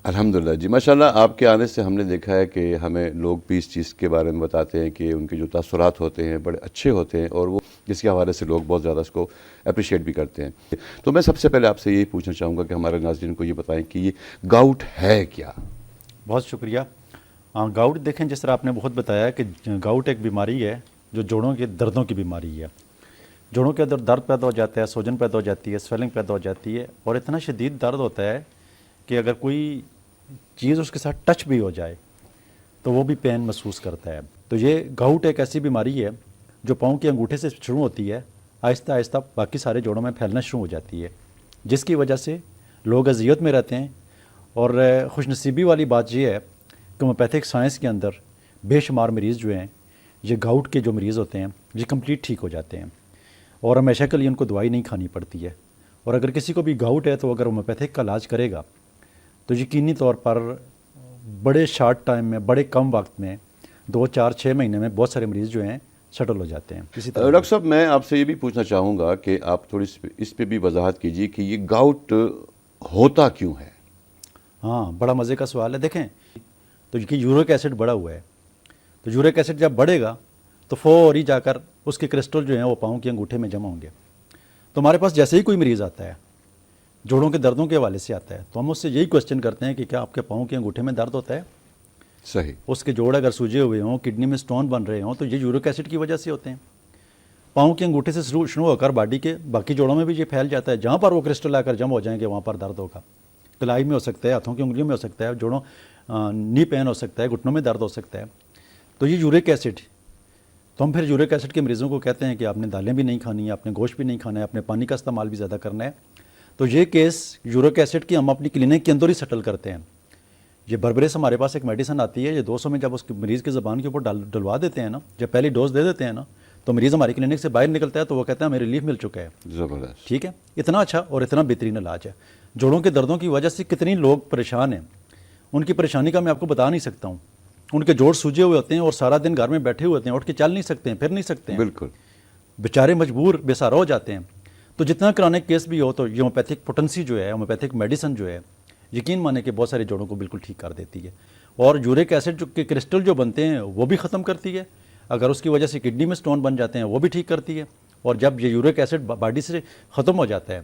अल्हम्दुलिल्लाह जी, माशाल्लाह आपके आने से हमने देखा है कि हमें लोग भी इस चीज़ के बारे में बताते हैं कि उनके जो तासुरात होते हैं बड़े अच्छे होते हैं और वो जिसके हवाले से लोग बहुत ज़्यादा उसको अप्रिशिएट भी करते हैं। तो मैं सबसे पहले आपसे यही पूछना चाहूँगा कि हमारे नाज़रीन को ये बताएं कि ये गाउट है क्या? बहुत शुक्रिया। हाँ, गाउट देखें, जिस तरह आपने बहुत बताया कि गाउट एक बीमारी है जो जोड़ों के दर्दों की बीमारी है। जोड़ों के अंदर दर्द पैदा हो जाता है, सूजन पैदा हो जाती है, स्वेलिंग पैदा हो जाती है और इतना शदीद दर्द होता है कि अगर कोई चीज़ उसके साथ टच भी हो जाए तो वो भी पेन महसूस करता है। तो ये गाउट एक ऐसी बीमारी है जो पाँव के अंगूठे से शुरू होती है, आहिस्ता आहिस्ता बाकी सारे जोड़ों में फैलना शुरू हो जाती है, जिसकी वजह से लोग अजियत में रहते हैं। और खुशनसीबी वाली बात यह है कि होम्योपैथिक साइंस के अंदर बेशुमार मरीज़ जो हैं, ये गाउट के जो मरीज़ होते हैं, ये कंप्लीट ठीक हो जाते हैं और हमेशा के लिए उनको दवाई नहीं खानी पड़ती है। और अगर किसी को भी गाउट है तो अगर होम्योपैथिक का इलाज करेगा तो यकीनी तौर पर बड़े शॉर्ट टाइम में, बड़े कम वक्त में, 2 4 6 महीने में बहुत सारे मरीज़ जो हैं सेटल हो जाते हैं। इसी तरह डॉक्टर साहब, मैं आपसे ये भी पूछना चाहूँगा कि आप थोड़ी इस पे भी वजाहत कीजिए कि ये गाउट होता क्यों है? हाँ, बड़ा मज़े का सवाल है। देखें, तो ये यूरिक एसिड बढ़ा हुआ है, तो यूरिक एसिड जब बढ़ेगा तो फौरी जाकर उसके क्रिस्टल जो हैं वो पाँव के अंगूठे में जमा होंगे। तो हमारे पास जैसे ही कोई मरीज़ आता है, जोड़ों के दर्दों के हवाले से आता है, तो हम उससे यही क्वेश्चन करते हैं कि क्या आपके पाँव के अंगूठे में दर्द होता है? सही। उसके जोड़ अगर सूजे हुए हों, किडनी में स्टोन बन रहे हों, तो ये यूरिक एसिड की वजह से होते हैं। पाँव के अंगूठे से शुरू होकर बॉडी के बाकी जोड़ों में भी ये फैल जाता है। जहाँ पर वो क्रिस्टल आकर जम हो जाएंगे वहाँ पर दर्द होगा। कलाई में हो सकता है, हाथों की उंगलियों में हो सकता है, जोड़ों नी पेन हो सकता है, घुटनों में दर्द हो सकता है। तो ये यूरिक एसिड, तो हम फिर यूरिक एसिड के मरीज़ों को कहते हैं कि आपने दालें भी नहीं खानी है, आपने गोश्त भी नहीं खाना है, आपने पानी का इस्तेमाल भी ज़्यादा करना है। तो ये केस यूरिक एसिड की हम अपनी क्लिनिक के अंदर ही सेटल करते हैं। ये बर्बरेस हमारे पास एक मेडिसिन आती है, ये 200 में जब उसके मरीज़ की ज़बान के ऊपर डलवा देते हैं ना, जब पहली डोज दे देते हैं ना, तो मरीज़ हमारी क्लिनिक से बाहर निकलता है तो वो कहता है हमें रिलीफ मिल चुका है। ज़बरदस्त। ठीक है, इतना अच्छा और इतना बेहतरीन इलाज है। जोड़ों के दर्दों की वजह से कितनी लोग परेशान हैं, उनकी परेशानी का मैं आपको बता नहीं सकता हूँ। उनके जोड़ सूजे हुए होते हैं और सारा दिन घर में बैठे हुए होते हैं, उठ के चल नहीं सकते हैं, फिर नहीं सकते हैं, बिल्कुल। बेचारे मजबूर बेसहारा हो जाते हैं। तो जितना क्रॉनिक केस भी हो तो ये होम्योपैथिक पोटेंसी जो है, होम्योपैथिक मेडिसिन जो है, यकीन माने कि बहुत सारे जोड़ों को बिल्कुल ठीक कर देती है। और यूरिक एसिड जो के क्रिस्टल जो बनते हैं वो भी ख़त्म करती है। अगर उसकी वजह से किडनी में स्टोन बन जाते हैं वो भी ठीक करती है। और जब ये यूरिक एसिड बॉडी से ख़त्म हो जाता है,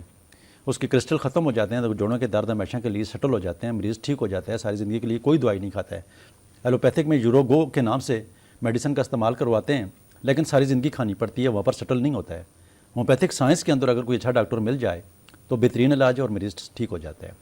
उसके क्रिस्टल ख़त्म हो जाते हैं, तो जोड़ों के दर्द हमेशा के लिए सेटल हो जाते हैं, मरीज़ ठीक हो जाता है, सारी ज़िंदगी के लिए कोई दवाई नहीं खाता है। एलोपैथिक में यूरोगो के नाम से मेडिसिन का इस्तेमाल करवाते हैं, लेकिन सारी ज़िंदगी खानी पड़ती है, वहाँ पर सेटल नहीं होता है। होम्योपैथिक साइंस के अंदर अगर कोई अच्छा डॉक्टर मिल जाए तो बेहतरीन इलाज है और मरीज़ ठीक हो जाता है।